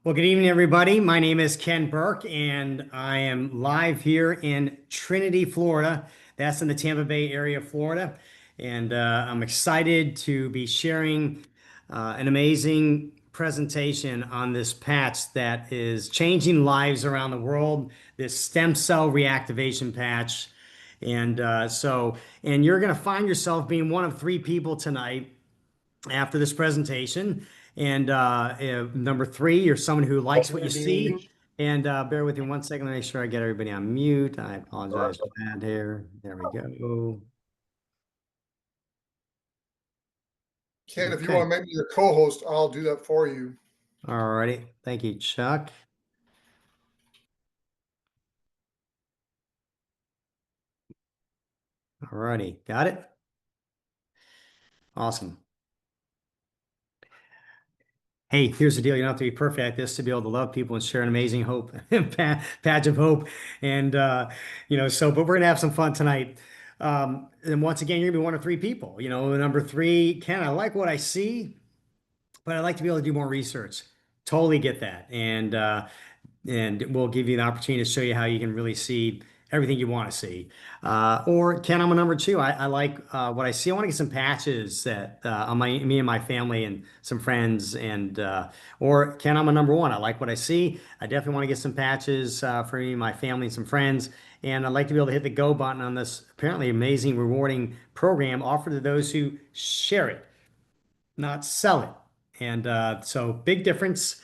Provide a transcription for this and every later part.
Well, good evening, everybody. My name is Ken Burke, and I am live here in Trinity, Florida. That's in the Tampa Bay area of Florida. And I'm excited to be sharing an amazing presentation on this patch that is changing lives around the world, this stem cell reactivation patch. And you're going to find yourself being one of three people tonight after this presentation. And number three, you're someone who likes what you see. And bear with me one second to make sure I get everybody on mute. I apologize for that here. There we go. Ken, if you Okay. want to make me your co-host, I'll do that for you. All righty. Thank you, Chuck. All righty. Got it? Awesome. Hey, here's the deal. You don't have to be perfect at this to be able to love people and share an amazing hope, patch of hope. And, but we're going to have some fun tonight. And once again, you're going to be one of three people. Number three, Ken, I like what I see, but I'd like to be able to do more research. Totally get that. And we'll give you the opportunity to show you how you can really see everything you want to see. Or Ken, I'm a number two. I like what I see. I want to get some patches that on me and my family and some friends. Or Ken, I'm a number one. I like what I see. I definitely want to get some patches for me, my family, and some friends. And I'd like to be able to hit the go button on this apparently amazing, rewarding program offered to those who share it, not sell it. And so big difference.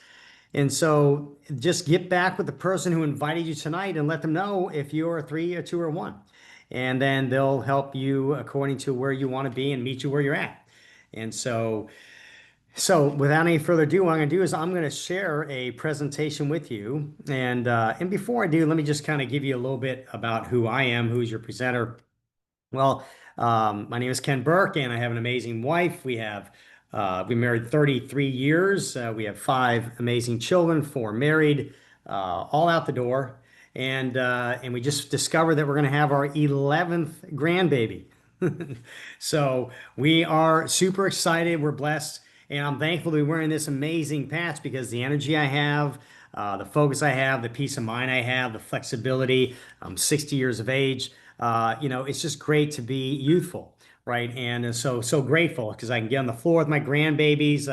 And so just get back with the person who invited you tonight and let them know if you're a three, a two, or one. And then they'll help you according to where you want to be and meet you where you're at. And so without any further ado, what I'm going to do is I'm going to share a presentation with you. And before I do, let me just kind of give you a little bit about who I am, who's your presenter. Well, my name is Ken Burke, and I have an amazing wife. We've been married 33 years. We have five amazing children, four married, all out the door. And we just discovered that we're going to have our 11th grandbaby. So we are super excited. We're blessed. And I'm thankful to be wearing this amazing patch because the energy I have, the focus I have, the peace of mind I have, the flexibility. I'm 60 years of age. It's just great to be youthful, right? And so grateful because I can get on the floor with my grandbabies.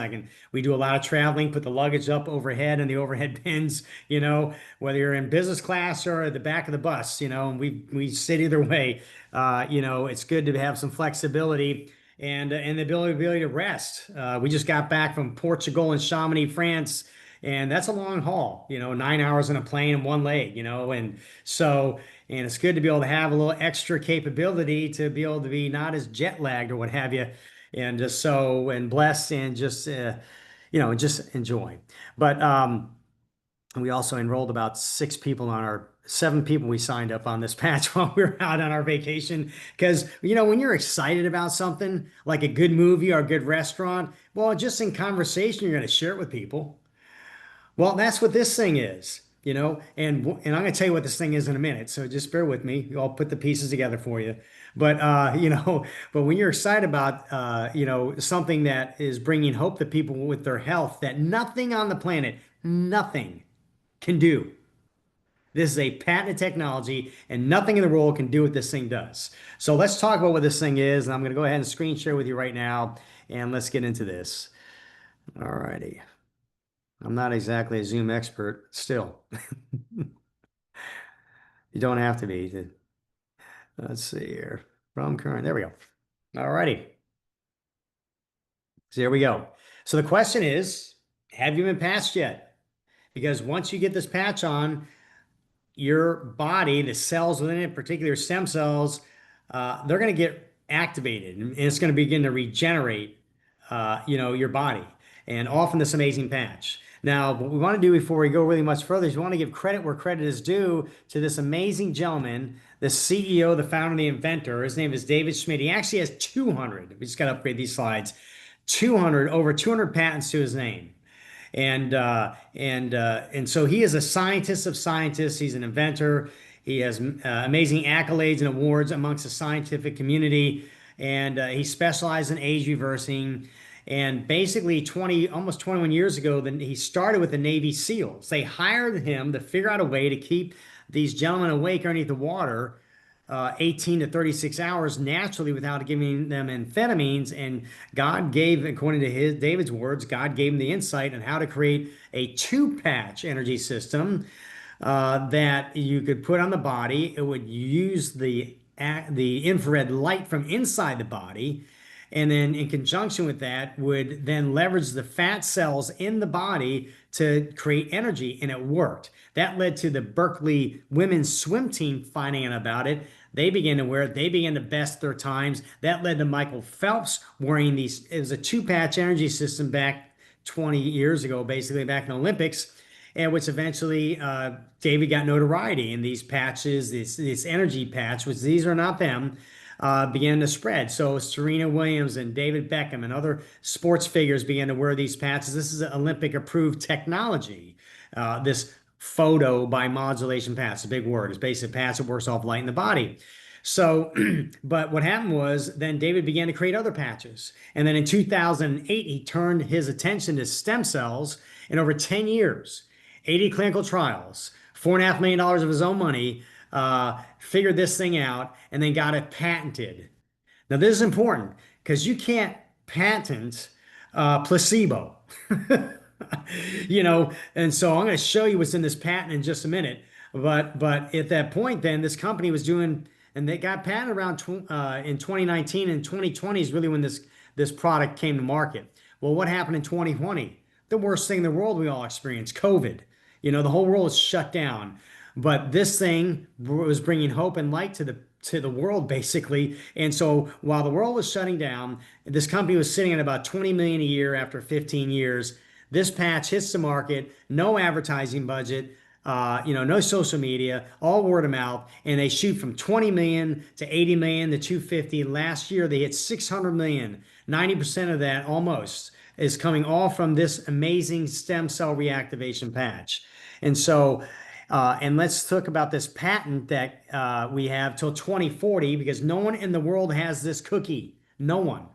We do a lot of traveling, put the luggage up overhead in the overhead bins, whether you're in business class or at the back of the bus, and we sit either way. It's good to have some flexibility and the ability to rest. We just got back from Portugal and Chamonix, France. And that's a long haul, 9 hours in a plane and one leg, and it's good to be able to have a little extra capability to be able to be not as jet lagged or what have you, and blessed and just enjoy. But we also enrolled about seven people we signed up on this patch while we were out on our vacation. Because, when you're excited about something like a good movie or a good restaurant, well, just in conversation, you're going to share it with people. Well, that's what this thing is, and I'm going to tell you what this thing is in a minute. So just bear with me. I'll put the pieces together for you. But but when you're excited about something that is bringing hope to people with their health that nothing on the planet, nothing can do. This is a patented technology, and nothing in the world can do what this thing does. So let's talk about what this thing is, and I'm going to go ahead and screen share with you right now, and let's get into this. All righty. I'm not exactly a Zoom expert still. You don't have to be. Let's see here. From current. There we go. All righty. So here we go. So the question is, have you been patched yet? Because once you get this patch on, your body, the cells within it, particular stem cells, they're going to get activated and it's going to begin to regenerate, your body. And often this amazing patch. Now, what we want to do before we go really much further is we want to give credit where credit is due to this amazing gentleman, the CEO, the founder, the inventor. His name is David Schmidt. He actually has 200. We just got to upgrade these slides. Over 200 patents to his name. And so he is a scientist of scientists. He's an inventor. He has amazing accolades and awards amongst the scientific community, and he specializes in age reversing. And basically, almost 21 years ago, then he started with the Navy SEALs. They hired him to figure out a way to keep these gentlemen awake underneath the water 18 to 36 hours naturally without giving them amphetamines. And God gave, according to David's words, God gave him the insight on how to create a two-patch energy system that you could put on the body. It would use the infrared light from inside the body, and then in conjunction with that would then leverage the fat cells in the body to create energy, and it worked. That led to the Berkeley women's swim team finding out about it. They began to wear it. They began to best their times. That led to Michael Phelps wearing these. It was a two-patch energy system back 20 years ago, basically back in the Olympics, and which eventually David got notoriety. And these patches, this energy patch, which these are not them, began to spread. So Serena Williams and David Beckham and other sports figures began to wear these patches. This is Olympic approved technology. This photo biomodulation patch, a big word. It's basically a patch that works off light in the body. So, but what happened was then David began to create other patches. And then in 2008, he turned his attention to stem cells. In over 10 years, 80 clinical trials, $4.5 million of his own money, figured this thing out, and then got it patented. Now, this is important because you can't patent placebo. And so I'm going to show you what's in this patent in just a minute. But at that point, then this company was doing, and they got patented around in 2019, and 2020 is really when this product came to market. Well, what happened in 2020? The worst thing in the world we all experienced, COVID. The whole world was shut down. But this thing was bringing hope and light to the world, basically. And so while the world was shutting down, this company was sitting at about 20 million a year after 15 years. This patch hits the market, no advertising budget, no social media, all word of mouth, and they shoot from 20 million to 80 million to 250. Last year, they hit 600 million. 90% of that almost is coming all from this amazing stem cell reactivation patch. And so, and let's talk about this patent that we have till 2040, because no one in the world has this cookie. No one.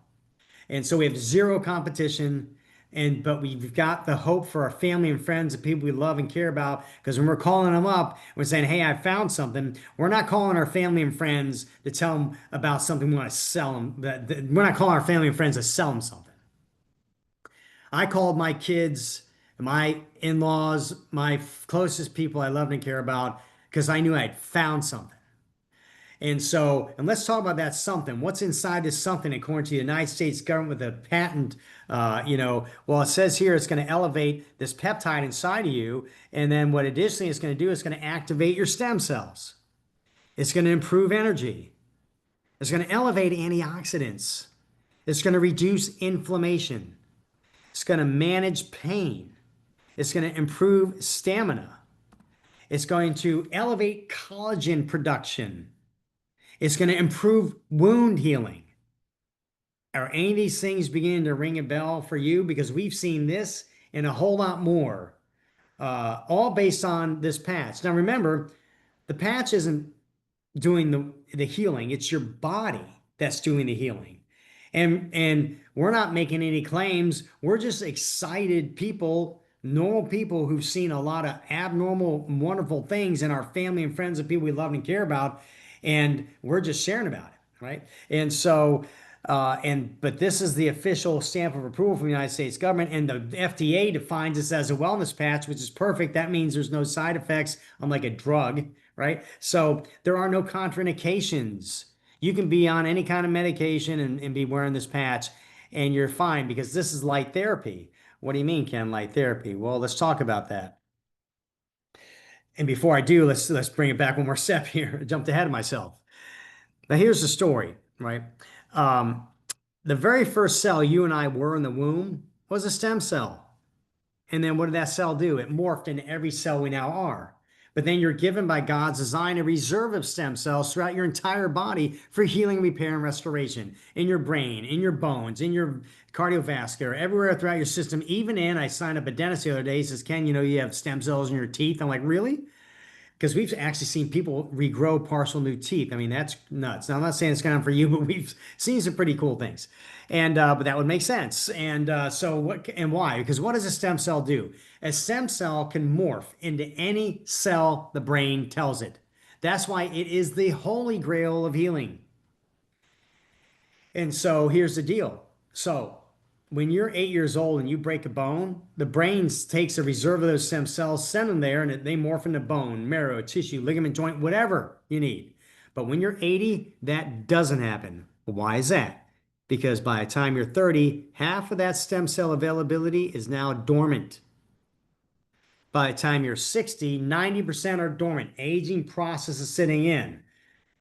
And so we have zero competition. But we've got the hope for our family and friends and people we love and care about, because when we're calling them up, we're saying, hey, I found something. We're not calling our family and friends to tell them about something we want to sell them. We're not calling our family and friends to sell them something. I called my kids, my in-laws, my closest people I love and care about, because I knew I had found something. And so, and let's talk about that something. What's inside this something, according to the United States government with a patent? Well, it says here it's going to elevate this peptide inside of you. And then what additionally it's going to do is going to activate your stem cells. It's going to improve energy. It's going to elevate antioxidants. It's going to reduce inflammation. It's going to manage pain. It's going to improve stamina. It's going to elevate collagen production. It's going to improve wound healing. Are any of these things beginning to ring a bell for you? Because we've seen this and a whole lot more, all based on this patch. Now, remember, the patch isn't doing the healing. It's your body that's doing the healing. And we're not making any claims. We're just excited people, normal people who've seen a lot of abnormal, wonderful things in our family and friends and people we love and care about. And we're just sharing about it, right? And so, but this is the official stamp of approval from the United States government, and the FDA defines this as a wellness patch, which is perfect. That means there's no side effects, unlike a drug, right? So there are no contraindications. You can be on any kind of medication and be wearing this patch, and you're fine, because this is light therapy. What do you mean, Ken, light therapy? Well, let's talk about that. And before I do, let's bring it back one more step here. I jumped ahead of myself. Now here's the story, right? The very first cell you and I were in the womb was a stem cell. And then what did that cell do? It morphed into every cell we now are. But then you're given by God's design a reserve of stem cells throughout your entire body for healing, repair, and restoration. In your brain, in your bones, in your cardiovascular, everywhere throughout your system. Even I signed up a dentist the other day. He says, Ken, you have stem cells in your teeth. I'm like, really? because we've actually seen people regrow partial new teeth. I mean, that's nuts. Now, I'm not saying it's kind of for you, but we've seen some pretty cool things. And but that would make sense. And so what and why? Because what does a stem cell do? A stem cell can morph into any cell the brain tells it. That's why it is the holy grail of healing. And so here's the deal. So when you're 8 years old and you break a bone, the brain takes a reserve of those stem cells, send them there, and they morph into bone, marrow, tissue, ligament, joint, whatever you need. But when you're 80, that doesn't happen. Why is that? Because by the time you're 30, half of that stem cell availability is now dormant. By the time you're 60, 90% are dormant. Aging process is sitting in.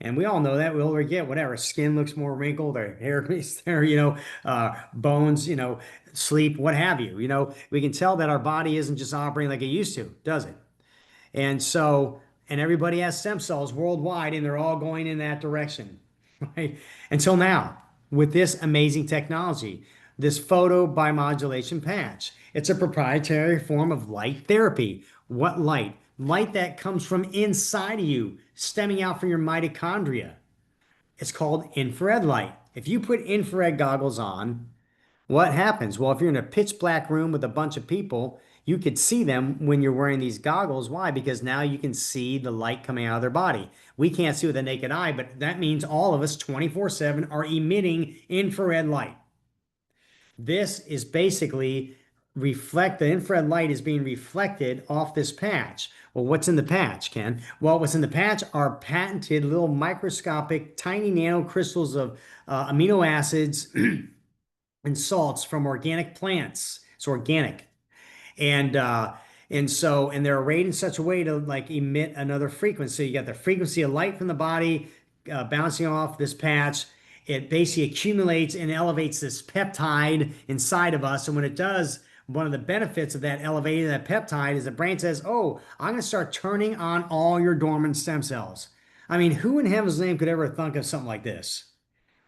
And we all know that. We older get, whatever. Skin looks more wrinkled, our hair is there, bones, sleep, what have you. We can tell that our body isn't just operating like it used to, does it? And so, and everybody has stem cells worldwide, and they're all going in that direction, right? Until now, with this amazing technology, this photobiomodulation patch. It's a proprietary form of light therapy. What light? Light that comes from inside of you, stemming out from your mitochondria. It's called infrared light. If you put infrared goggles on, what happens? Well, if you're in a pitch black room with a bunch of people, you could see them when you're wearing these goggles. Why? Because now you can see the light coming out of their body. We can't see with the naked eye, but that means all of us 24/7 are emitting infrared light. This is basically the infrared light is being reflected off this patch. Well, what's in the patch, Ken? Well, what's in the patch are patented little microscopic tiny nanocrystals of amino acids and salts from organic plants. It's organic. And they're arrayed in such a way to like emit another frequency. You got the frequency of light from the body bouncing off this patch. It basically accumulates and elevates this peptide inside of us. And when it does, one of the benefits of that elevating that peptide is the brain says, oh, I'm going to start turning on all your dormant stem cells. I mean, who in heaven's name could ever think of something like this?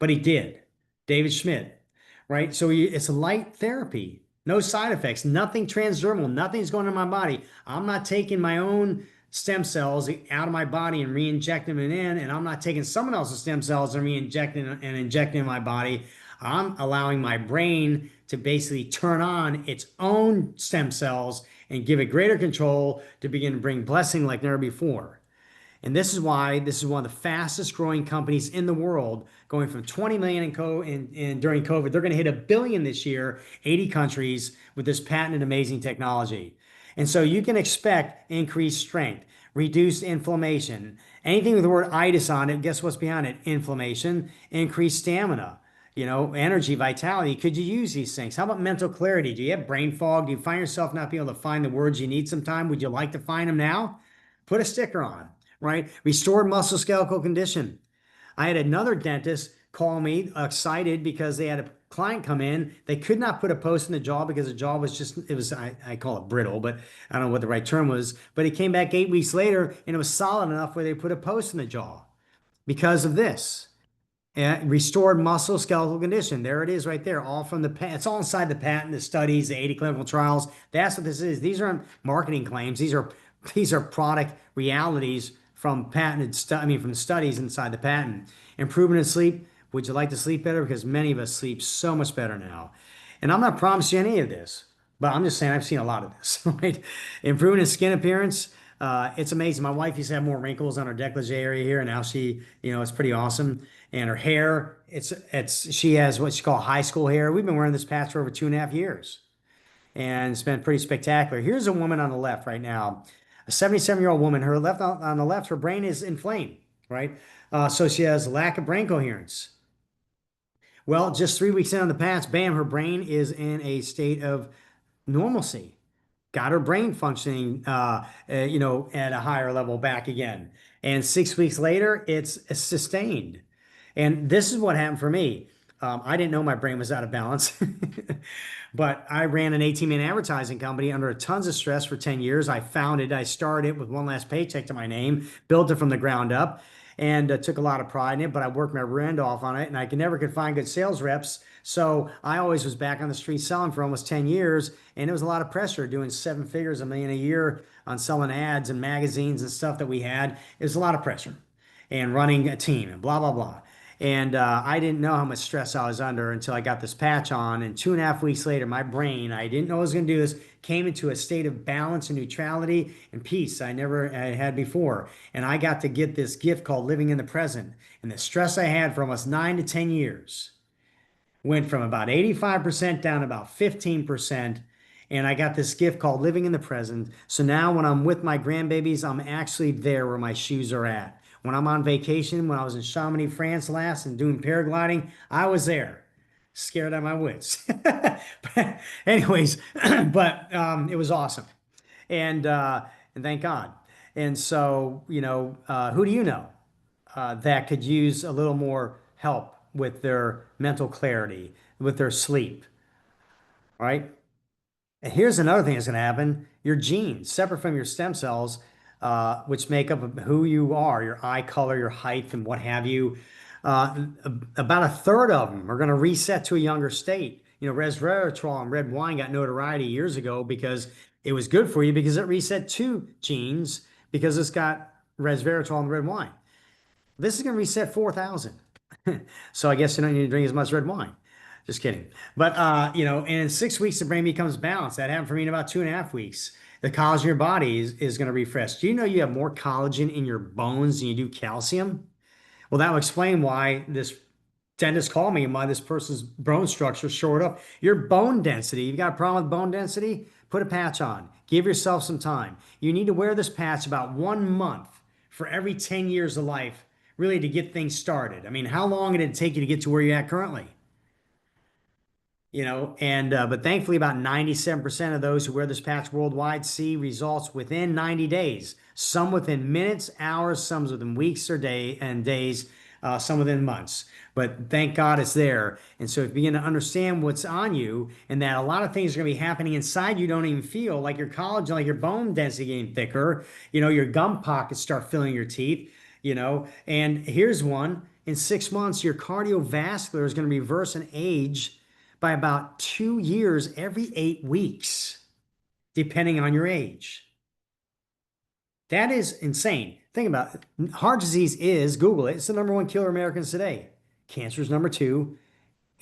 But he did. David Schmidt, right? So it's a light therapy, no side effects, nothing transdermal, nothing's going in my body. I'm not taking my own stem cells out of my body and re-injecting them in, and I'm not taking someone else's stem cells and re-injecting and injecting in my body. I'm allowing my brain to basically turn on its own stem cells and give it greater control to begin to bring blessing like never before. And this is why this is one of the fastest growing companies in the world, going from 20 million during COVID. They're going to hit 1 billion this year, 80 countries with this patented amazing technology. And so you can expect increased strength, reduced inflammation. Anything with the word itis on it, guess what's behind it? Inflammation, increased stamina, energy, vitality. Could you use these things? How about mental clarity? Do you have brain fog? Do you find yourself not being able to find the words you need sometime? Would you like to find them now? Put a sticker on, right? Restored musculoskeletal condition. I had another dentist call me excited because they had a client come in. They could not put a post in the jaw because the jaw was I call it brittle, but I don't know what the right term was. But he came back 8 weeks later and it was solid enough where they put a post in the jaw because of this. Restored musculoskeletal condition. There it is right there, all from the patent. It's all inside the patent, the studies, the 80 clinical trials. That's what this is. These aren't marketing claims. These are product realities from from studies inside the patent. Improvement in sleep. Would you like to sleep better? Because many of us sleep so much better now. And I'm not promising you any of this, but I'm just saying I've seen a lot of this, right? Improvement in skin appearance. It's amazing. My wife used to have more wrinkles on her décolleté area here, and now she, it's pretty awesome. And her hair, she has what she call high school hair. We've been wearing this patch for over 2.5 years, and it's been pretty spectacular. Here's a woman on the left right now, a 77-year-old woman. Her left on the left, her brain is inflamed, right? So she has lack of brain coherence. Well, just 3 weeks in on the patch, bam, her brain is in a state of normalcy. Got her brain functioning, at a higher level back again. And 6 weeks later, it's sustained. And this is what happened for me. I didn't know my brain was out of balance, but I ran an 18-man advertising company under tons of stress for 10 years. I started it with one last paycheck to my name, built it from the ground up, and took a lot of pride in it, but I worked my rear end off on it, and I never could find good sales reps So I always was back on the street selling for almost 10 years, and it was a lot of pressure doing seven figures, a million a year on selling ads and magazines and stuff that we had. It was a lot of pressure and running a team and blah, blah, blah. And I didn't know how much stress I was under until I got this patch on. And 2.5 weeks later, my brain, I didn't know I was going to do this, came into a state of balance and neutrality and peace I never had before. And I got to get this gift called living in the present. And the stress I had for almost 9 to 10 years went from about 85% down to about 15%. And I got this gift called living in the present. So now when I'm with my grandbabies, I'm actually there where my shoes are at. When I'm on vacation, when I was in Chamonix, France last and doing paragliding, I was there, scared out of my wits. But anyways, but it was awesome. And thank God. And so, who do you know that could use a little more help with their mental clarity, with their sleep, right? And here's another thing that's going to happen. Your genes, separate from your stem cells, which make up who you are, your eye color, your height, and what have you, about a third of them are going to reset to a younger state. Resveratrol and red wine got notoriety years ago because it was good for you because it reset two genes because it's got resveratrol in the red wine. This is going to reset 4,000. So I guess you don't need to drink as much red wine. Just kidding. But and in 6 weeks the brain becomes balanced. That happened for me in about 2.5 weeks. The collagen in your body is going to refresh. Do you know you have more collagen in your bones than you do calcium? Well, that will explain why this dentist called me and why this person's bone structure shored up. Your bone density, you've got a problem with bone density? Put a patch on. Give yourself some time. You need to wear this patch about 1 month for every 10 years of life, really, to get things started. I mean, how long did it take you to get to where you're at currently? And but thankfully about 97% of those who wear this patch worldwide see results within 90 days, some within minutes, hours, some within weeks or days, some within months. But thank God it's there. And so if you begin to understand what's on you and that a lot of things are going to be happening inside you don't even feel, like your collagen, like your bone density getting thicker, your gum pockets start filling your teeth, and here's one: in 6 months your cardiovascular is going to reverse and age by about 2 years every 8 weeks, depending on your age. That is insane. Think about it. Heart disease is, Google it, it's the #1 killer of Americans today. Cancer is #2,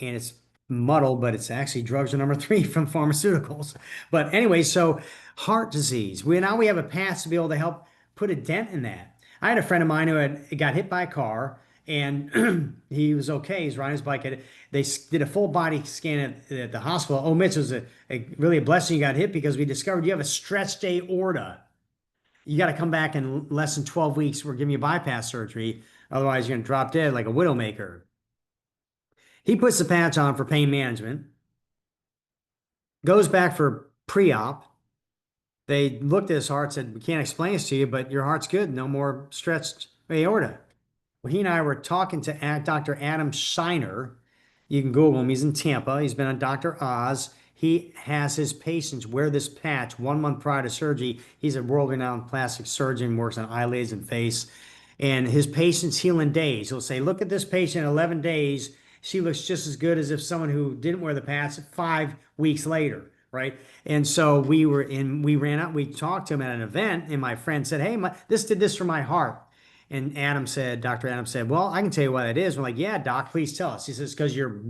and it's muddled, but it's actually drugs are #3 from pharmaceuticals. But anyway, so heart disease. Now we have a path to be able to help put a dent in that. I had a friend of mine who got hit by a car, and he was okay. He's riding his bike. They did a full body scan at the hospital. Oh, Mitch, it was really a blessing you got hit because we discovered you have a stretched aorta. You got to come back in less than 12 weeks. We're giving you bypass surgery. Otherwise, you're going to drop dead like a widowmaker. He puts the patch on for pain management, goes back for pre-op. They looked at his heart, said, we can't explain this to you, but your heart's good. No more stretched aorta. Well, he and I were talking to Dr. Adam Shiner. You can Google him. He's in Tampa. He's been on Dr. Oz. He has his patients wear this patch 1 month prior to surgery. He's a world-renowned plastic surgeon, works on eyelids and face. And his patients heal in days. He'll say, look at this patient in 11 days. She looks just as good as if someone who didn't wear the patch 5 weeks later, right? And so we ran out, we talked to him at an event, and my friend said, hey, this did this for my heart. And Dr. Adam said, well, I can tell you what it is. We're like, yeah, doc, please tell us. He says, because your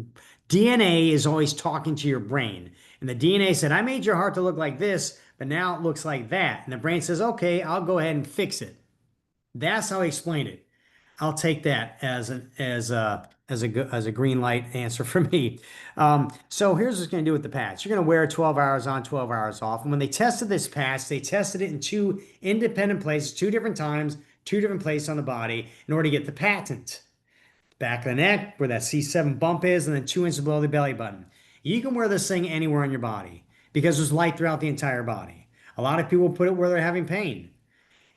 DNA is always talking to your brain. And the DNA said, I made your heart to look like this, but now it looks like that. And the brain says, okay, I'll go ahead and fix it. That's how he explained it. I'll take that as a green light answer for me. So here's what's going to do with the patch. You're going to wear 12 hours on, 12 hours off. And when they tested this patch, they tested it in 2 independent places, 2 different times, 2 different places on the body in order to get the patent. Back of the neck, where that C7 bump is, and then 2 inches below the belly button. You can wear this thing anywhere on your body because there's light throughout the entire body. A lot of people put it where they're having pain.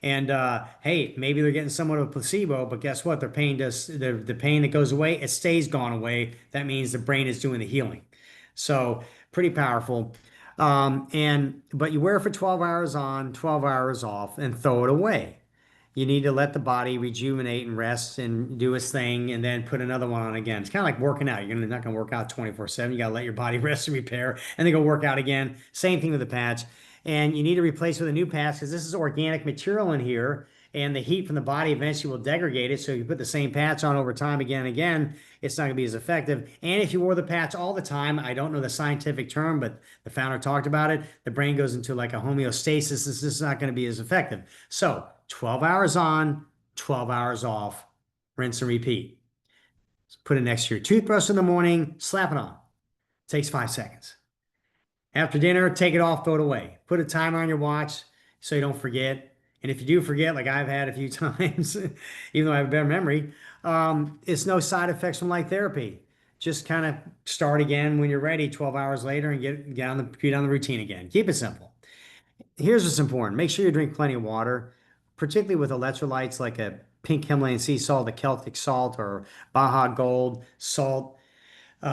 And hey, maybe they're getting somewhat of a placebo, but guess what? Their pain does the pain that goes away, it stays gone away. That means the brain is doing the healing. So pretty powerful. But you wear it for 12 hours on, 12 hours off, and throw it away. you need to let the body rejuvenate and rest and do its thing and then put another one on again. It's kind of like working out. You're not going to work out 24/7. You got to let your body rest and repair and then go work out again. Same thing with the patch. And you need to replace with a new patch because this is organic material in here. And the heat from the body eventually will degrade it. So if you put the same patch on over time again and again, it's not going to be as effective. And if you wore the patch all the time, I don't know the scientific term, but the founder talked about it, the brain goes into like a homeostasis. This is not going to be as effective. So 12 hours on, 12 hours off, rinse and repeat. Put it next to your toothbrush in the morning, slap it on. Takes 5 seconds. After dinner, take it off, throw it away. Put a timer on your watch so you don't forget. And if you do forget, like I've had a few times, even though I have a better memory, it's no side effects from light therapy. Just kind of start again when you're ready 12 hours later and get on the routine again. Keep it simple. Here's what's important. Make sure you drink plenty of water, particularly with electrolytes like a pink Himalayan sea salt, a Celtic salt, or Baja Gold salt.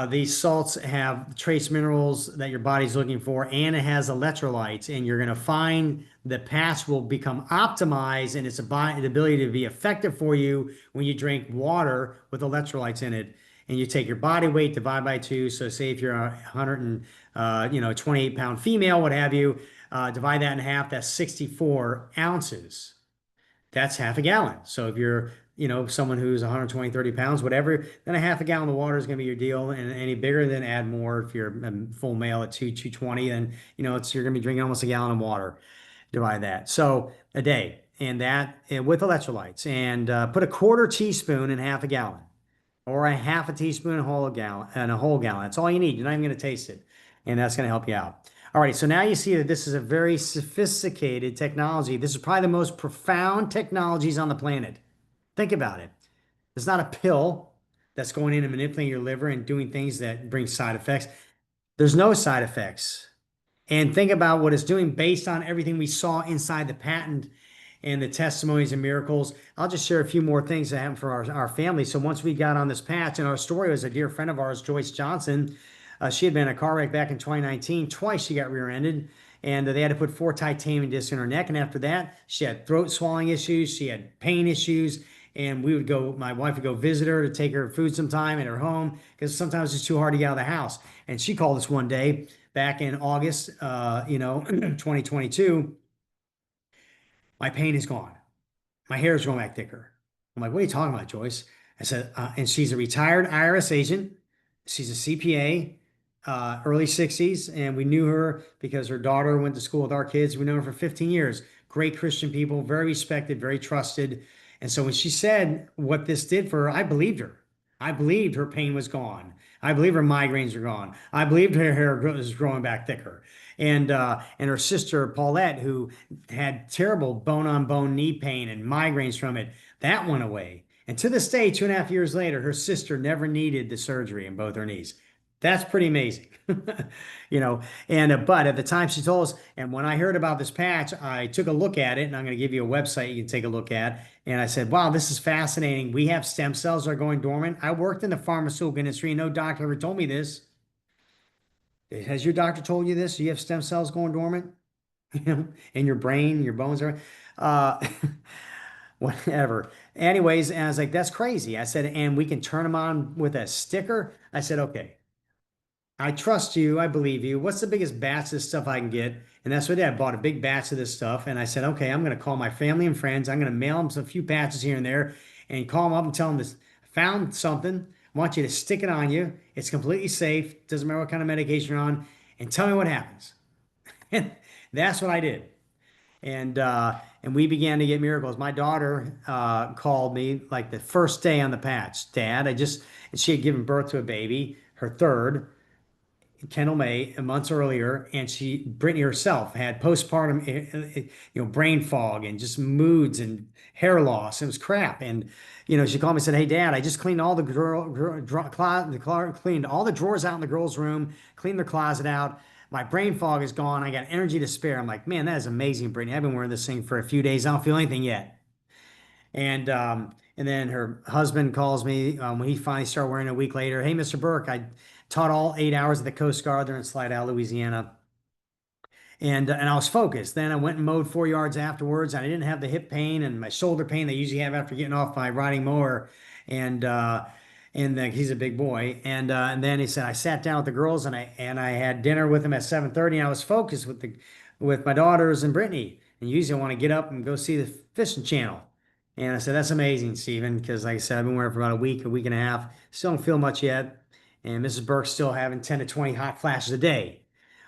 These salts have trace minerals that your body's looking for, and it has electrolytes. And you're going to find the patch will become optimized and its ability to be effective for you when you drink water with electrolytes in it. And you take your body weight, divide by two. So say if you're a 28-pound female, what have you, divide that in half. That's 64 ounces. That's half a gallon. So if you're, someone who's 120, 30 pounds, whatever, then a half a gallon of water is going to be your deal. And any bigger, then add more. If you're a full male at 220, then, you're going to be drinking almost a gallon of water. Divide that. So a day. And that with electrolytes. And put a quarter teaspoon in half a gallon. Or a half a teaspoon in a whole gallon. That's all you need. You're not even going to taste it. And that's going to help you out. All right, so now you see that this is a very sophisticated technology. This is probably the most profound technologies on the planet. Think about it. It's not a pill that's going in and manipulating your liver and doing things that bring side effects. There's no side effects. And think about what it's doing based on everything we saw inside the patent and the testimonies and miracles. I'll just share a few more things that happened for our family. So once we got on this patch, and our story was a dear friend of ours, Joyce Johnson. She had been in a car wreck back in 2019. Twice she got rear-ended, and they had to put 4 titanium discs in her neck. And after that, she had throat swallowing issues. She had pain issues. And my wife would go visit her to take her food sometime at her home because sometimes it's too hard to get out of the house. And she called us one day back in August, 2022. My pain is gone. My hair is growing back thicker. I'm like, what are you talking about, Joyce? I said, and she's a retired IRS agent. She's a CPA, early 60s. And we knew her because her daughter went to school with our kids. We know her for 15 years. Great Christian people, very respected, very trusted. And so when she said what this did for her, I believed her. I believed her pain was gone. I believe her migraines are gone. I believed her hair was growing back thicker. And her sister Paulette, who had terrible bone-on-bone knee pain and migraines from it, that went away. And to this day, 2.5 years later, her sister never needed the surgery in both her knees. That's pretty amazing, but at the time she told us, and when I heard about this patch, I took a look at it, and I'm going to give you a website you can take a look at. And I said, wow, this is fascinating. We have stem cells that are going dormant. I worked in the pharmaceutical industry. No doctor ever told me this. Has your doctor told you this? You have stem cells going dormant, in your brain, your bones are, uh, whatever. Anyways, and I was like, that's crazy. I said, and we can turn them on with a sticker. I said, okay. I trust you. I believe you. What's the biggest batch of this stuff I can get? And that's what I did. I bought a big batch of this stuff. And I said, okay, I'm going to call my family and friends. I'm going to mail them some few patches here and there and call them up and tell them this. I found something. I want you to stick it on you. It's completely safe. Doesn't matter what kind of medication you're on. And tell me what happens. And that's what I did. And we began to get miracles. My daughter called me like the first day on the patch. Dad, and she had given birth to a baby, her third. Kendall May months earlier, and Brittany herself had postpartum, brain fog and just moods and hair loss. It was crap. And, she called me and said, hey, Dad, I just cleaned all the cleaned all the drawers out in the girls' room, cleaned their closet out. My brain fog is gone. I got energy to spare. I'm like, man, that is amazing, Brittany. I've been wearing this thing for a few days. I don't feel anything yet. And then her husband calls me when he finally started wearing it a week later. Hey, Mr. Burke, I taught all 8 hours of the Coast Guard there in Slidell, Louisiana. and I was focused. Then I went and mowed 4 yards afterwards. And I didn't have the hip pain and my shoulder pain they usually have after getting off my riding mower. And he's a big boy. And then he said I sat down with the girls and I had dinner with him at 7:30. And I was focused with my daughters and Brittany. And usually I want to get up and go see the fishing channel. And I said, that's amazing, Stephen, because like I said, I've been wearing it for about a week and a half. Still don't feel much yet. And Mrs. Burke's still having 10 to 20 hot flashes a day.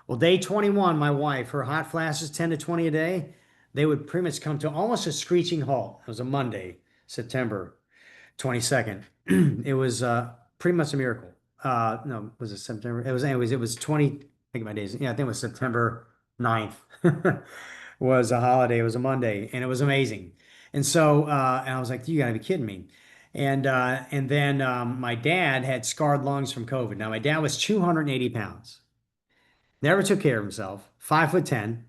Well, day 21, my wife, her hot flashes, 10 to 20 a day, they would pretty much come to almost a screeching halt. It was a Monday, September 22nd. It was pretty much a miracle. No, was it September? It was, anyways, it was 20, I think my days. Yeah, I think it was September 9th. Was a holiday. It was a Monday, and it was amazing. And I was like, you gotta be kidding me. And then my dad had scarred lungs from COVID. Now, my dad was 280 pounds. Never took care of himself, 5'10",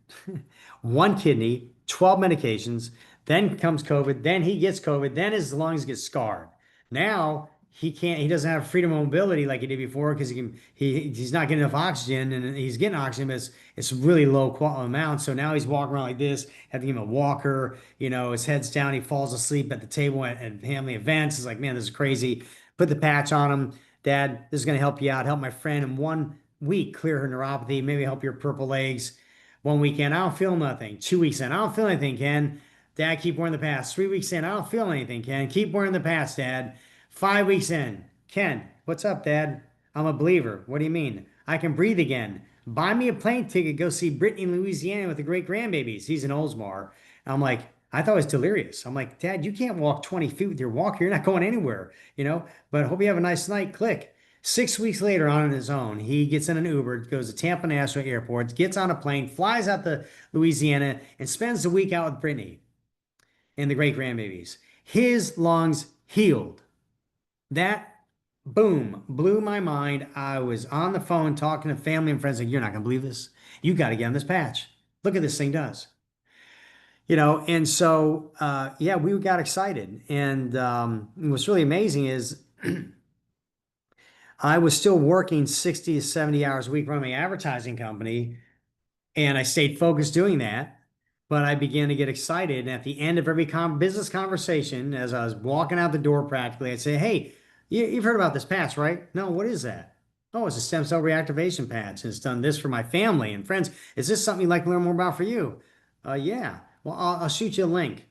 one kidney, 12 medications. Then comes COVID. Then he gets COVID. Then his lungs get scarred. Now he doesn't have freedom of mobility like he did before because he's not getting enough oxygen and he's getting oxygen, but it's really low amount. So now he's walking around like this, have to give him a walker, his head's down. He falls asleep at the table at family events. It's like, man, this is crazy. Put the patch on him. Dad, this is going to help you out. Help my friend in 1 week clear her neuropathy, maybe help your purple legs. 1 weekend, I don't feel nothing. 2 weeks in, I don't feel anything, Ken. Dad, keep wearing the pads. 3 weeks in, I don't feel anything, Ken. Keep wearing the pads, Dad. 5 weeks in, Ken, what's up, Dad? I'm a believer. What do you mean? I can breathe again. Buy me a plane ticket, go see Brittany in Louisiana with the great grandbabies. He's in Oldsmar. I'm like, I thought it was delirious. I'm like, Dad, you can't walk 20 feet with your walker. You're not going anywhere, but hope you have a nice night. Click. 6 weeks later, on his own, he gets in an Uber, goes to Tampa National Airport, gets on a plane, flies out to Louisiana, and spends the week out with Brittany and the great grandbabies. His lungs healed. That, boom, blew my mind. I was on the phone talking to family and friends, like, you're not going to believe this. You got to get on this patch. Look at this thing does. Yeah, we got excited. And what's really amazing is I was still working 60 to 70 hours a week running my advertising company, and I stayed focused doing that. But I began to get excited. And at the end of every business conversation, as I was walking out the door practically, I'd say, hey, you've heard about this patch, right? No, what is that? Oh, it's a stem cell reactivation patch. And it's done this for my family and friends. Is this something you'd like to learn more about for you? Yeah. Well, I'll shoot you a link.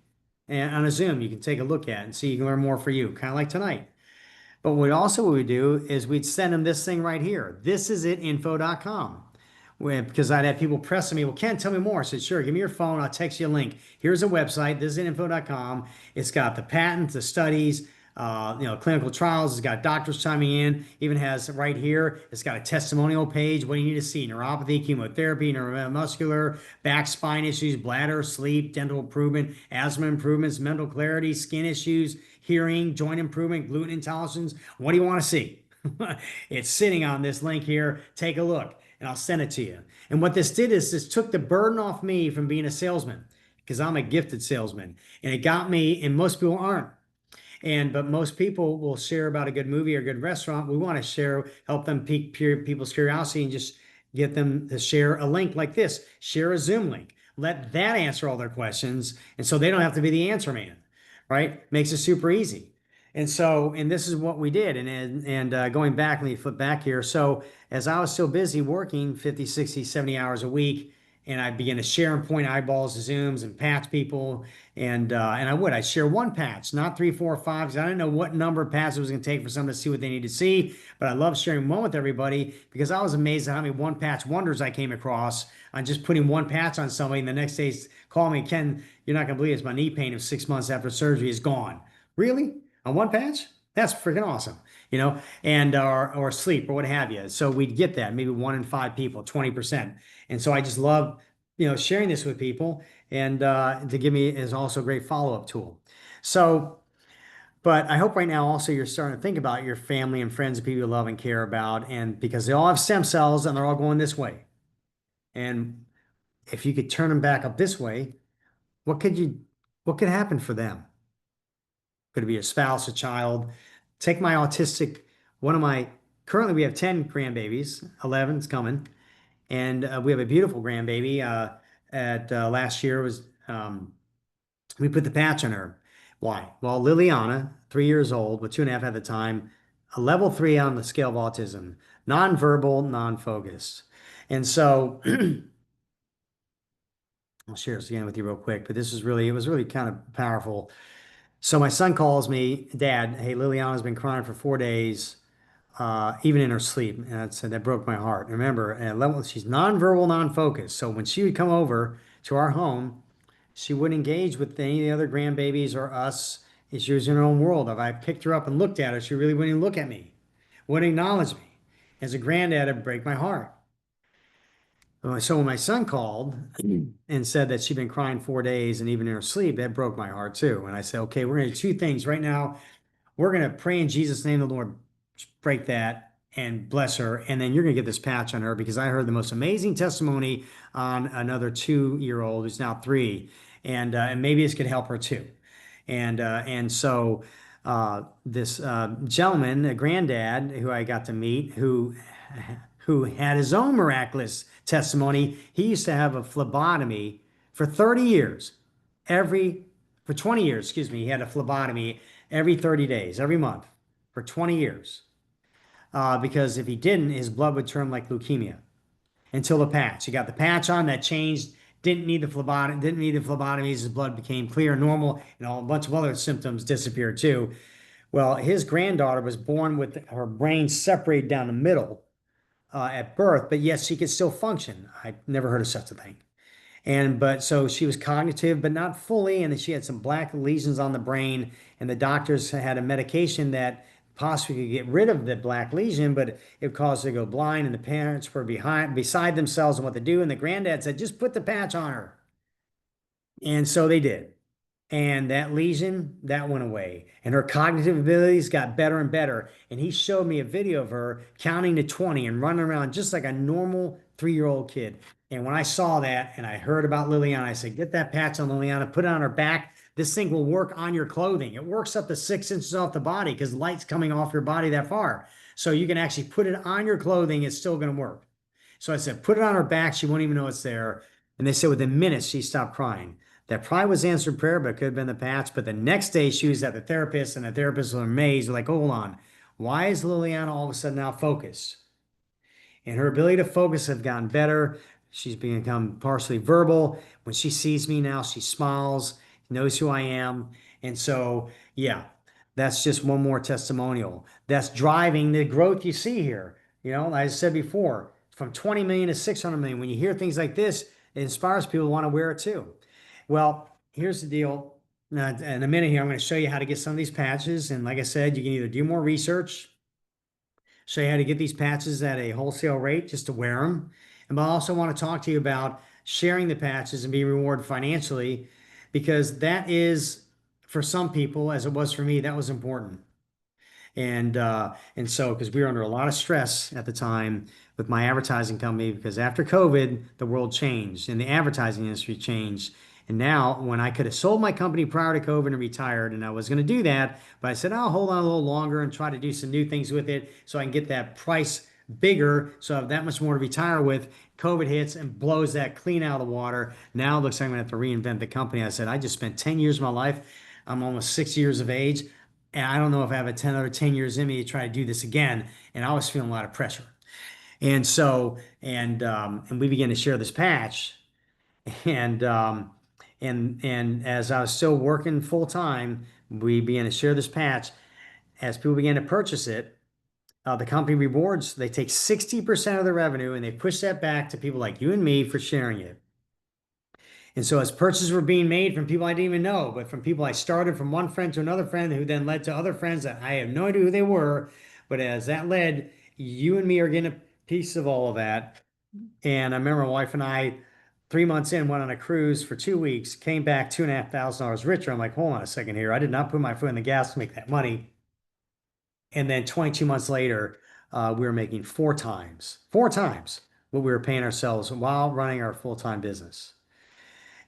And on a Zoom, you can take a look at and see you can learn more for you, kind of like tonight. But what we'd do is we'd send them this thing right here. Thisisitinfo.com. Because I'd have people pressing me, well, Ken, tell me more. I said, sure, give me your phone. I'll text you a link. Here's a website, thisisitinfo.com. It's got the patents, the studies, clinical trials. It's got doctors chiming in. Even has right here, it's got a testimonial page. What do you need to see? Neuropathy, chemotherapy, neuromuscular, back, spine issues, bladder, sleep, dental improvement, asthma improvements, mental clarity, skin issues, hearing, joint improvement, gluten intolerance. What do you want to see? It's sitting on this link here. Take a look and I'll send it to you. And what this did is this took the burden off me from being a salesman because I'm a gifted salesman and it got me, and most people aren't. But most people will share about a good movie or a good restaurant. We want to share, help them pique people's curiosity and just get them to share a link like this. Share a Zoom link. Let that answer all their questions. And so they don't have to be the answer man, right? Makes it super easy. And this is what we did. And going back, let me flip back here. So as I was still busy working 50, 60, 70 hours a week, and I began to share and point eyeballs to Zooms and patch people. And I'd share one patch, not three, four, five, because I didn't know what number of patches it was going to take for someone to see what they need to see. But I love sharing one with everybody because I was amazed at how many one patch wonders I came across on just putting one patch on somebody. And the next day, call me, Ken, you're not going to believe this. My knee pain of 6 months after surgery is gone. Really? On one patch? That's freaking awesome, and or sleep or what have you. So we'd get that, maybe 1 in 5 people, 20%. And so I just love, sharing this with people, and to give me is also a great follow-up tool. So, but I hope right now also you're starting to think about your family and friends and people you love and care about, and because they all have stem cells and they're all going this way. And if you could turn them back up this way, what could happen for them? Could it be a spouse, a child? Take my autistic, currently we have 10 grandbabies, 11's coming. And we have a beautiful grandbaby. At Last year was we put the patch on her. Why? Well, Liliana, 3 years old, with 2.5 at the time, a level 3 on the scale of autism, nonverbal, non-focused. And so I'll share this again with you real quick, but it was really kind of powerful. So my son calls me, Dad, hey, Liliana's been crying for 4 days, even in her sleep. And I said, that broke my heart. Remember, at level, she's nonverbal, non-focused. So when she would come over to our home, she wouldn't engage with any of the other grandbabies or us. She was in her own world. If I picked her up and looked at her, she really wouldn't even look at me, wouldn't acknowledge me. As a granddad, it'd break my heart. So when my son called and said that she'd been crying 4 days and even in her sleep, that broke my heart too. And I said, okay, we're going to do two things right now. We're going to pray in Jesus' name, the Lord, break that and bless her. And then you're going to get this patch on her because I heard the most amazing testimony on another 2 year old who's now 3. And maybe this could help her too. And so this gentleman, a granddad who I got to meet, who had his own miraculous testimony. He used to have a phlebotomy for 30 years. Every For 20 years, excuse me, he had a phlebotomy every 30 days, every month for 20 years. Because if he didn't, his blood would turn like leukemia until the patch. He got the patch on that changed, didn't need the phlebotomies, his blood became clear and normal, and a bunch of other symptoms disappeared too. Well, his granddaughter was born with her brain separated down the middle at birth, but yes, she could still function. I never heard of such a thing. But so she was cognitive, but not fully. And then she had some black lesions on the brain. And the doctors had a medication that possibly could get rid of the black lesion, but it caused her to go blind. And the parents were beside themselves on what to do. And the granddad said, just put the patch on her. And so they did. And that lesion, that went away. And her cognitive abilities got better and better. And he showed me a video of her counting to 20 and running around just like a normal 3 year old kid. And when I saw that and I heard about Liliana, I said, get that patch on Liliana, put it on her back. This thing will work on your clothing. It works up to 6 inches off the body because light's coming off your body that far. So you can actually put it on your clothing. It's still going to work. So I said, put it on her back. She won't even know it's there. And they said within minutes, she stopped crying. That probably was answered prayer, but it could have been the patch. But the next day, she was at the therapist, and the therapist was amazed. Like, hold on, why is Liliana all of a sudden now focused? And her ability to focus has gotten better. She's become partially verbal. When she sees me now, she smiles, knows who I am. And so, yeah, that's just one more testimonial. That's driving the growth you see here. Like I said before, from 20 million to 600 million. When you hear things like this, it inspires people to want to wear it too. Well, here's the deal. In a minute here, I'm going to show you how to get some of these patches. And like I said, you can either do more research, show you how to get these patches at a wholesale rate just to wear them. And I also want to talk to you about sharing the patches and being rewarded financially, because that is, for some people, as it was for me, that was important. And so because we were under a lot of stress at the time with my advertising company, because after COVID, the world changed and the advertising industry changed. And now, when I could have sold my company prior to COVID and retired, and I was going to do that, but I said, I'll hold on a little longer and try to do some new things with it so I can get that price bigger, so I have that much more to retire with. COVID hits and blows that clean out of the water. Now it looks like I'm going to have to reinvent the company. I said, I just spent 10 years of my life. I'm almost 6 years of age. And I don't know if I have another 10 years in me to try to do this again. And I was feeling a lot of pressure. And so, and we began to share this patch. And, and as I was still working full time, we began to share this patch. As people began to purchase it, the company rewards, they take 60% of the revenue and they push that back to people like you and me for sharing it. And so as purchases were being made from people I didn't even know, but from people I started from one friend to another friend who then led to other friends that I have no idea who they were. But as that led, you and me are getting a piece of all of that. And I remember my wife and I, 3 months in, went on a cruise for 2 weeks, came back $2,500 richer. I'm like, hold on a second here. I did not put my foot in the gas to make that money. And then 22 months later, we were making four times what we were paying ourselves while running our full-time business.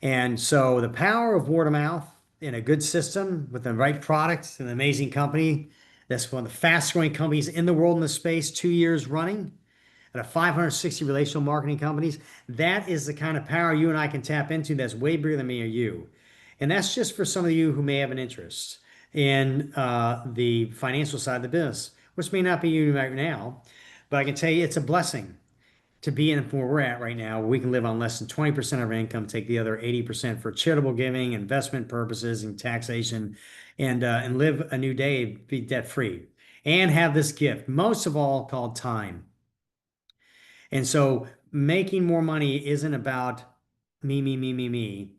And so the power of word of mouth in a good system with the right product and an amazing company, that's one of the fastest growing companies in the world in this space, 2 years running. out of 560 relational marketing companies. That is the kind of power you and I can tap into that's way bigger than me or you. And that's just for some of you who may have an interest in the financial side of the business, which may not be you right now, but I can tell you it's a blessing to be in where we're at right now, where we can live on less than 20% of our income, take the other 80% for charitable giving, investment purposes, and taxation, and live a new day, be debt free, and have this gift, most of all, called time. And so making more money isn't about me, me, me, me, me.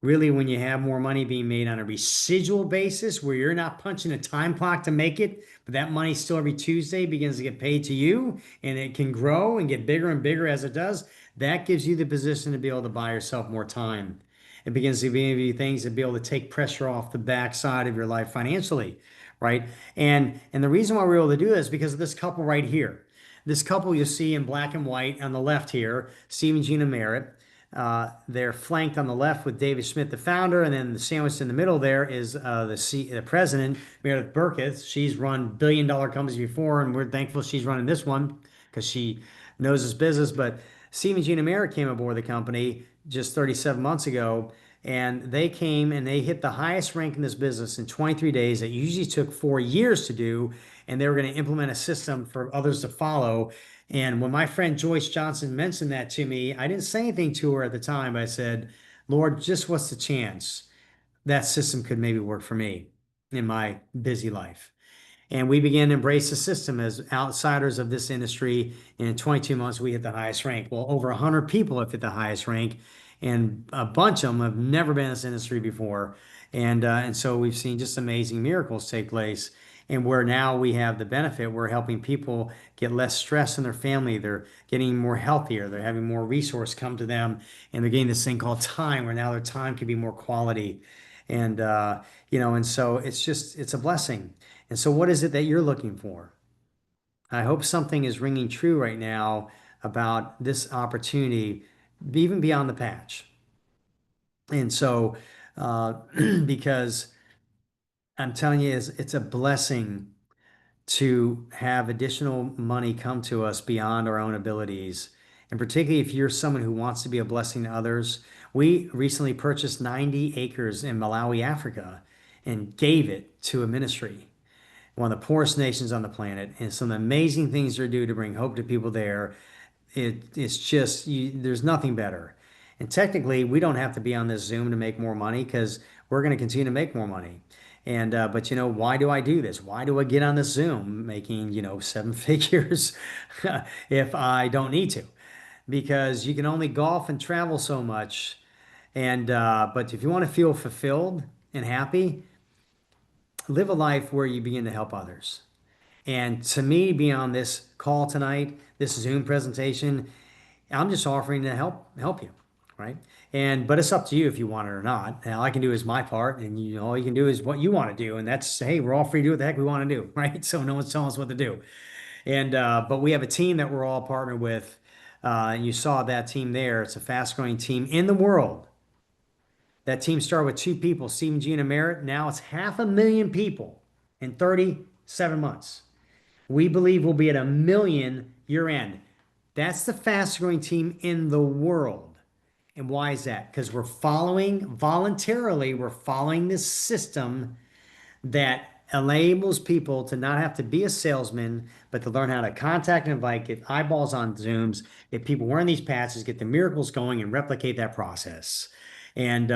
Really, when you have more money being made on a residual basis where you're not punching a time clock to make it, but that money still every Tuesday begins to get paid to you and it can grow and get bigger and bigger as it does, that gives you the position to be able to buy yourself more time. It begins to give you things to be able to take pressure off the backside of your life financially, right? And the reason why we're able to do this is because of this couple right here. This couple you see in black and white on the left here, Steve and Gina Merritt. They're flanked on the left with David Schmidt, the founder, and then the sandwich in the middle there is the president, Meredith Burke. She's run billion-dollar companies before, and we're thankful she's running this one because she knows this business. But Steve and Gina Merritt came aboard the company just 37 months ago, and they came and they hit the highest rank in this business in 23 days. It usually took 4 years to do, and they were going to implement a system for others to follow. And when my friend Joyce Johnson mentioned that to me, I didn't say anything to her at the time. I said, Lord, just what's the chance that system could maybe work for me in my busy life? And we began to embrace the system as outsiders of this industry. And in 22 months, we hit the highest rank. Well, over 100 people have hit the highest rank, and a bunch of them have never been in this industry before. And so we've seen just amazing miracles take place. And where now we have the benefit, we're helping people get less stress in their family. They're getting more healthier. They're having more resource come to them, and they're getting this thing called time, where now their time can be more quality. And so it's a blessing. And so, what is it that you're looking for? I hope something is ringing true right now about this opportunity, even beyond the patch. And so, uh, because I'm telling you, it's a blessing to have additional money come to us beyond our own abilities. And particularly if you're someone who wants to be a blessing to others. We recently purchased 90 acres in Malawi, Africa, and gave it to a ministry, one of the poorest nations on the planet, and some amazing things they do to bring hope to people there. It's just there's nothing better. And technically, we don't have to be on this Zoom to make more money because we're going to continue to make more money. And but why do I do this? Why do I get on this Zoom making seven figures if I don't need to? Because you can only golf and travel so much. And but if you want to feel fulfilled and happy, live a life where you begin to help others. And to me, being on this call tonight, this Zoom presentation, I'm just offering to help you, right? But it's up to you if you want it or not. And all I can do is my part, and all you can do is what you want to do, and that's hey, we're all free to do what the heck we want to do, right? So no one's telling us what to do. And but we have a team that we're all partnered with, and you saw that team there. It's a fast-growing team in the world. That team started with two people, Steve and Gina Merritt. Now it's 500,000 people in 37 months. We believe we'll be at 1 million year end. That's the fastest growing team in the world. And why is that? Because we're following this system that enables people to not have to be a salesman, but to learn how to contact and invite, get eyeballs on Zooms, get people wearing these patches, get the miracles going, and replicate that process, and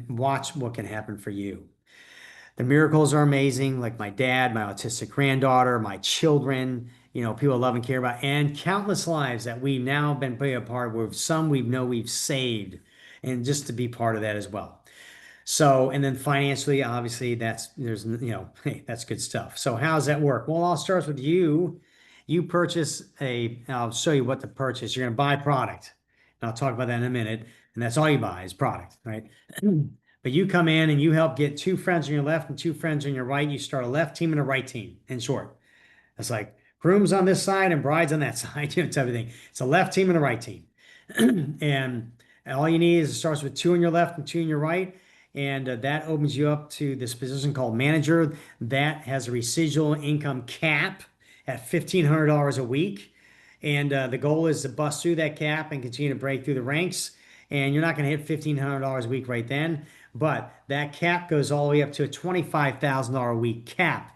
watch what can happen for you. The miracles are amazing, like my dad, my autistic granddaughter, my children, people I love and care about, and countless lives that we've now been playing a part with. Some we've saved, and just to be part of that as well. So, and then financially, obviously, hey, that's good stuff. So, how does that work? Well, it all starts with you. I'll show you what to purchase. You're going to buy product. And I'll talk about that in a minute. And that's all you buy is product, right? But you come in and you help get two friends on your left and two friends on your right. You start a left team and a right team, in short. It's like grooms on this side and brides on that side, it's everything. It's a left team and a right team. and all you need is it starts with two on your left and two on your right. And that opens you up to this position called manager. That has a residual income cap at $1,500 a week. And the goal is to bust through that cap and continue to break through the ranks. And you're not going to hit $1,500 a week right then, but that cap goes all the way up to a $25,000 a week cap,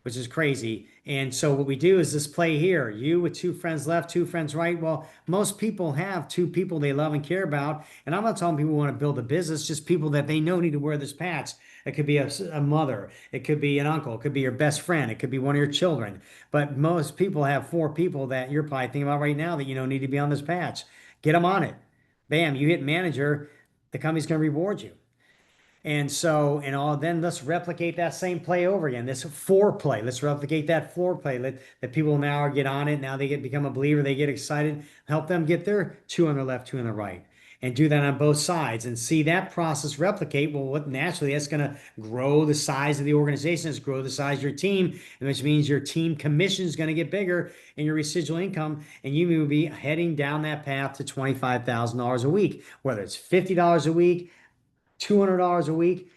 which is crazy. And so what we do is this play here. You with two friends left, two friends right. Well, most people have two people they love and care about. And I'm not telling people who want to build a business, just people that they know need to wear this patch. It could be a mother, it could be an uncle, it could be your best friend, it could be one of your children. But most people have four people that you're probably thinking about right now that you know need to be on this patch. Get them on it. Bam, you hit manager, the company's going to reward you. And so, and all, then let's replicate that same play over again. This foreplay. Let's replicate that foreplay. That people now get on it. Now they become a believer. They get excited. Help them get their two on the left, two on the right, and do that on both sides and see that process replicate. Well, what naturally that's going to grow the size of the organization. It's grow the size of your team, and which means your team commission is going to get bigger and your residual income, and you will be heading down that path to $25,000 a week, whether it's $50 a week, $200 a week.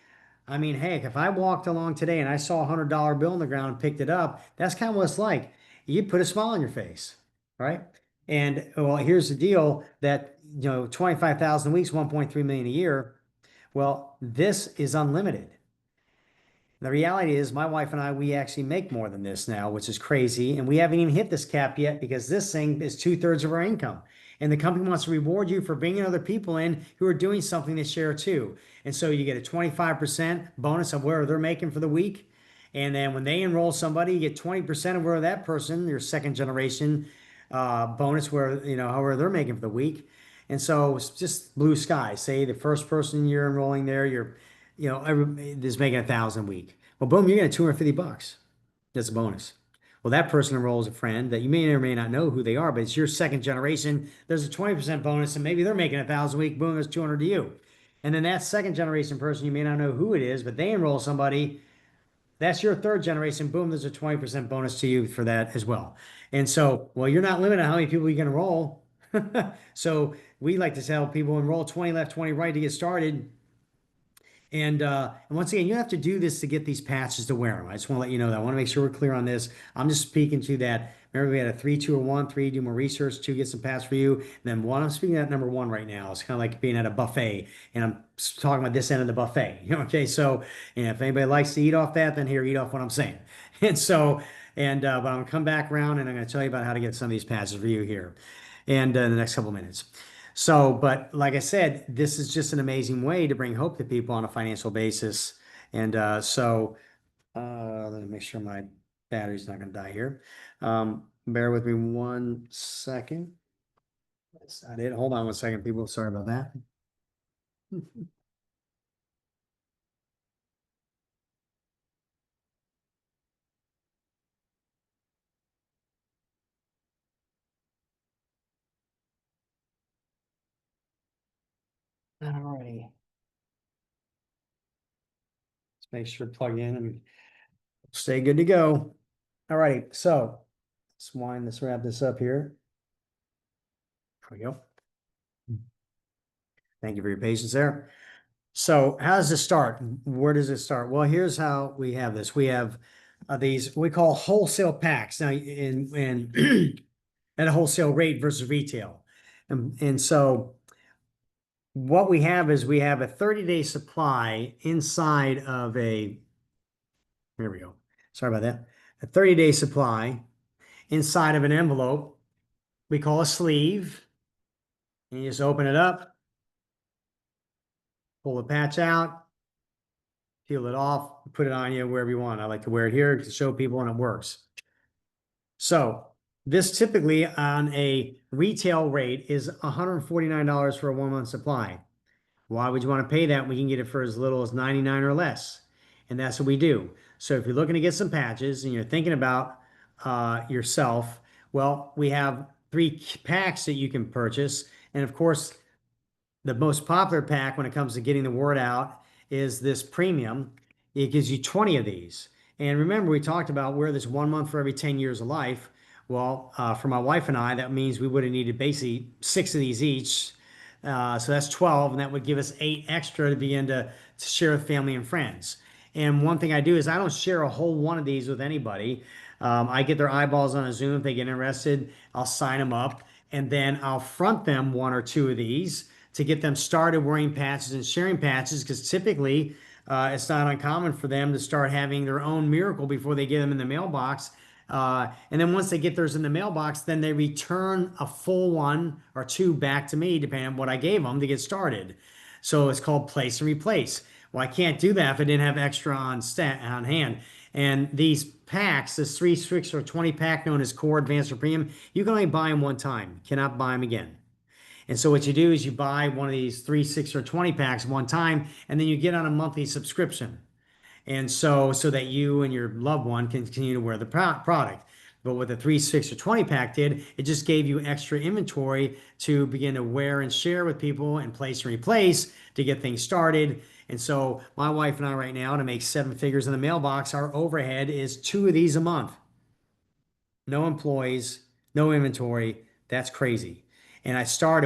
I mean, heck, if I walked along today and I saw a $100 bill on the ground and picked it up, that's kind of what it's like. You put a smile on your face, right? And well, here's the deal that, 25,000 a week is 1.3 million a year. Well, this is unlimited. The reality is my wife and I, we actually make more than this now, which is crazy. And we haven't even hit this cap yet because this thing is 2/3 of our income. And the company wants to reward you for bringing other people in who are doing something to share too. And so you get a 25% bonus of where they're making for the week. And then when they enroll somebody, you get 20% of where that person, your second generation bonus, where, however they're making for the week. And so it's just blue sky. Say the first person you're enrolling there, is making 1,000 a week. Well, boom, you're getting $250. That's a bonus. Well, that person enrolls a friend that you may or may not know who they are, but it's your second generation. There's a 20% bonus, and maybe they're making 1,000 a week. Boom, there's 200 to you. And then that second generation person, you may not know who it is, but they enroll somebody. That's your third generation. Boom, there's a 20% bonus to you for that as well. And so, well, you're not limited on how many people you can enroll. So we like to tell people enroll 20 left, 20 right to get started. And once again, you have to do this to get these patches to wear them. I just want to let you know that. I want to make sure we're clear on this. I'm just speaking to that. Remember, we had a 3, 2, or 1. 3, do more research. 2, get some patch for you. And then 1, I'm speaking at number 1 right now. It's kind of like being at a buffet, and I'm talking about this end of the buffet. Okay, so if anybody likes to eat off that, then here, eat off what I'm saying. And so, but I'm gonna come back around and I'm gonna tell you about how to get some of these patches for you here, and in the next couple of minutes. So, but like I said, this is just an amazing way to bring hope to people on a financial basis. And let me make sure my battery's not going to die here. Bear with me 1 second. That's not it. Hold on 1 second, people. Sorry about that. All righty. Let's make sure to plug in and stay good to go. All righty. So let's wrap this up here. There we go. Thank you for your patience there. So how does this start? Where does it start? Well, here's how we have this. We have these we call wholesale packs now in at a wholesale rate versus retail. And so what we have is we have a 30-day supply inside of here we go. Sorry about that. A 30-day supply inside of an envelope we call a sleeve. And you just open it up, pull the patch out, peel it off, put it on you wherever you want. I like to wear it here to show people, and it works. So this typically on a retail rate is $149 for a 1-month supply. Why would you want to pay that? We can get it for as little as 99 or less. And that's what we do. So if you're looking to get some patches and you're thinking about yourself, well, we have 3 packs that you can purchase. And of course, the most popular pack when it comes to getting the word out is this premium. It gives you 20 of these. And remember, we talked about where this 1 month for every 10 years of life. Well, for my wife and I, that means we would have needed basically 6 of these each. So that's 12, and that would give us 8 extra to begin to share with family and friends. And one thing I do is I don't share a whole one of these with anybody. I get their eyeballs on a Zoom if they get interested. I'll sign them up, and then I'll front them one or two of these to get them started wearing patches and sharing patches because typically it's not uncommon for them to start having their own miracle before they get them in the mailbox. And then once they get theirs in the mailbox, then they return a full one or two back to me, depending on what I gave them to get started. So it's called place and replace. Well, I can't do that if I didn't have extra on hand. And these packs, this 3, 6, or 20 pack known as Core, Advanced, or Premium, you can only buy them one time. You cannot buy them again. And so what you do is you buy one of these 3, 6, or 20 packs one time, and then you get on a monthly subscription. And so that you and your loved one can continue to wear the product. But what the 3, 6, or 20 pack did, it just gave you extra inventory to begin to wear and share with people and place and replace to get things started. And so my wife and I right now, to make 7 figures in the mailbox, our overhead is 2 of these a month. No employees, no inventory. That's crazy. And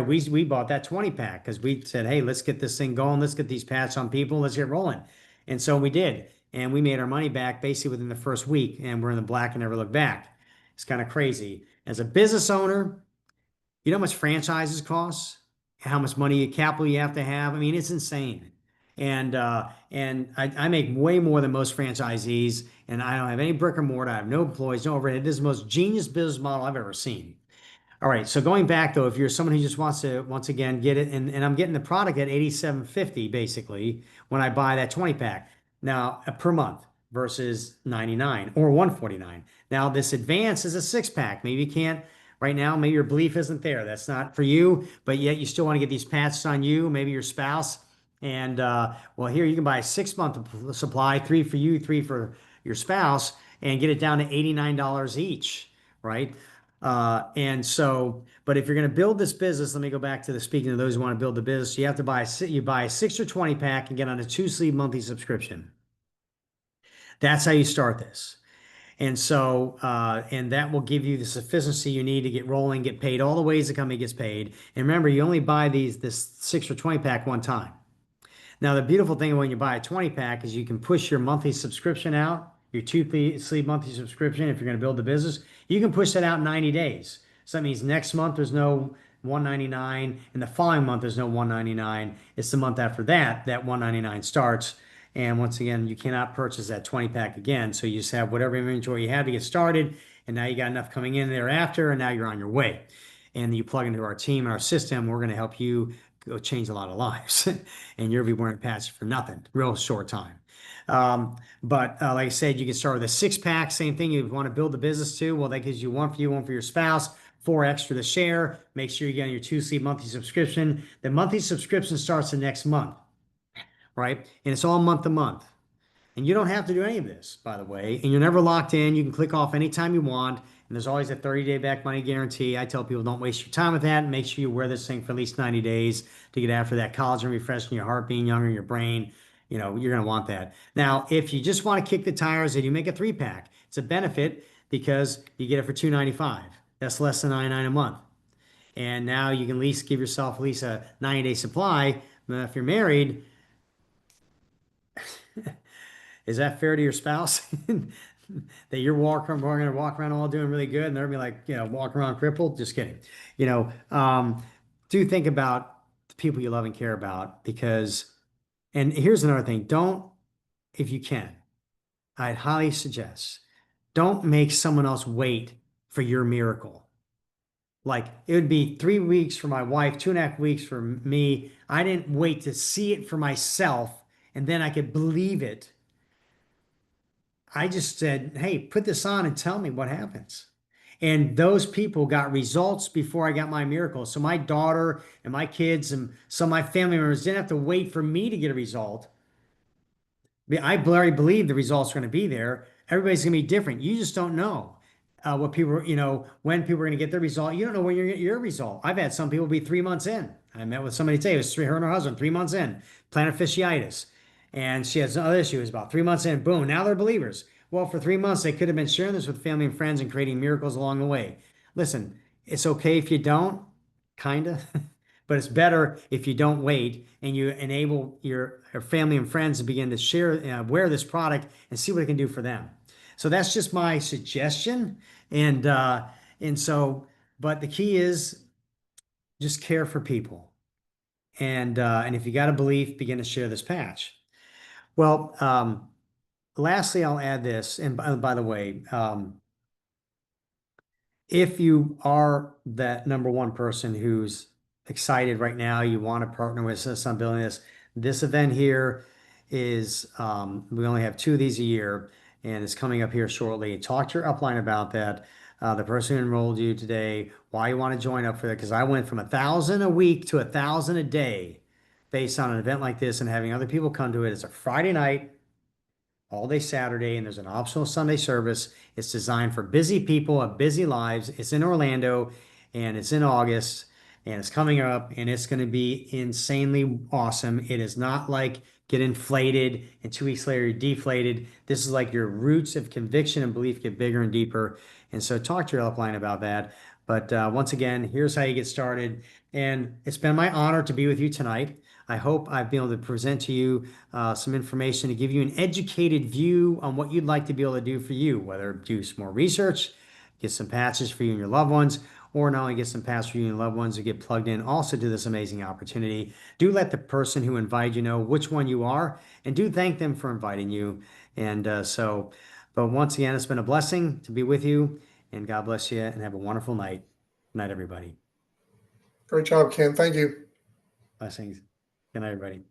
we bought that 20 pack because we said, hey, let's get this thing going. Let's get these patches on people. Let's get rolling. And so we did. And we made our money back basically within the first week. And we're in the black and never look back. It's kind of crazy. As a business owner, you know how much franchises cost? How much money capital you have to have? I mean, it's insane. And I make way more than most franchisees, and I don't have any brick or mortar. I have no employees, no overhead. This is the most genius business model I've ever seen. All right, so going back though, if you're someone who just wants to once again get it, and I'm getting the product at 87.50 basically when I buy that 20 pack now per month versus 99 or 149. Now this advance is a 6 pack. Maybe you can't right now. Maybe your belief isn't there. That's not for you, but yet you still want to get these patches on you, maybe your spouse. And well, here you can buy a 6 month supply, 3 for you, 3 for your spouse, and get it down to $89 each, right? And so, but if you're going to build this business, let me go back to the speaking of those who want to build the business. You have to buy a 6 or 20 pack and get on a 2 sleeve monthly subscription. That's how you start this. And so, and that will give you the sufficiency you need to get rolling, get paid all the ways the company gets paid. And remember, you only buy this 6 or 20 pack one time. Now, the beautiful thing when you buy a 20 pack is you can push your monthly subscription out, your 2 sleeve monthly subscription. If you're going to build the business, you can push that out in 90 days. So that means next month there's no 199, and the following month there's no 199. It's the month after that that 199 starts. And once again, you cannot purchase that 20 pack again. So you just have whatever inventory you have to get started, and now you got enough coming in thereafter, and now you're on your way. And you plug into our team, our system, we're going to help you go change a lot of lives. And you'll be wearing patches for nothing, real short time. But like I said, you can start with a 6 pack, same thing. You want to build the business too. Well, that gives you one for you, one for your spouse, 4 extra to share. Make sure you get on your 2 sleeve monthly subscription. The monthly subscription starts the next month, right? And it's all month to month. And you don't have to do any of this, by the way. And you're never locked in. You can click off anytime you want. And there's always a 30-day back money guarantee. I tell people don't waste your time with that. Make sure you wear this thing for at least 90 days to get after that collagen refreshing your heart, being younger in your brain. You know, you're going to want that. Now, if you just want to kick the tires and you make a 3 pack, it's a benefit because you get it for $295. That's less than $99 a month. And now you can at least give yourself at least a 90-day supply. Now, if you're married, is that fair to your spouse? That you're going to walk around all doing really good and they're gonna be like, you know, walk around crippled? Just kidding. You know, do think about the people you love and care about because, and here's another thing, don't, if you can, I'd highly suggest, don't make someone else wait for your miracle. Like it would be 3 weeks for my wife, 2.5 weeks for me. I didn't wait to see it for myself and then I could believe it. I just said, hey, put this on and tell me what happens. And those people got results before I got my miracle. So my daughter and my kids and some of my family members didn't have to wait for me to get a result. I already believe the results are going to be there. Everybody's going to be different. You just don't know what people, you know, when people are going to get their result. You don't know when you're going to get your result. I've had some people be 3 months in. I met with somebody today. It was her and her husband, 3 months in, plantar fasciitis. And she has another issue. It was about 3 months in. Boom. Now they're believers. Well, for 3 months, they could have been sharing this with family and friends and creating miracles along the way. Listen, it's okay if you don't, kind of. But it's better if you don't wait and you enable your family and friends to begin to share, wear this product and see what it can do for them. So that's just my suggestion. And and so, but the key is just care for people. And if you got a belief, begin to share this patch. Well, lastly, I'll add this. And by the way, if you are that number one person who's excited right now, you want to partner with us on building this event here is, we only have two of these a year and it's coming up here shortly. Talk to your upline about that. The person who enrolled you today, why you want to join up for that. Because I went from 1,000 a week to 1,000 a day based on an event like this and having other people come to it. It's a Friday night, all day Saturday, and there's an optional Sunday service. It's designed for busy people have busy lives. It's in Orlando and it's in August and it's coming up and it's going to be insanely awesome. It is not like get inflated and 2 weeks later you're deflated. This is like your roots of conviction and belief get bigger and deeper. And so talk to your upline about that. But once again, here's how you get started. And it's been my honor to be with you tonight. I hope I've been able to present to you some information to give you an educated view on what you'd like to be able to do for you, whether do some more research, get some patches for you and your loved ones, or not only get some patches for you and your loved ones to get plugged in also to this amazing opportunity. Do let the person who invited you know which one you are, and do thank them for inviting you. But once again, it's been a blessing to be with you, and God bless you, and have a wonderful night. Good night, everybody. Great job, Ken. Thank you. Blessings. Good night, everybody.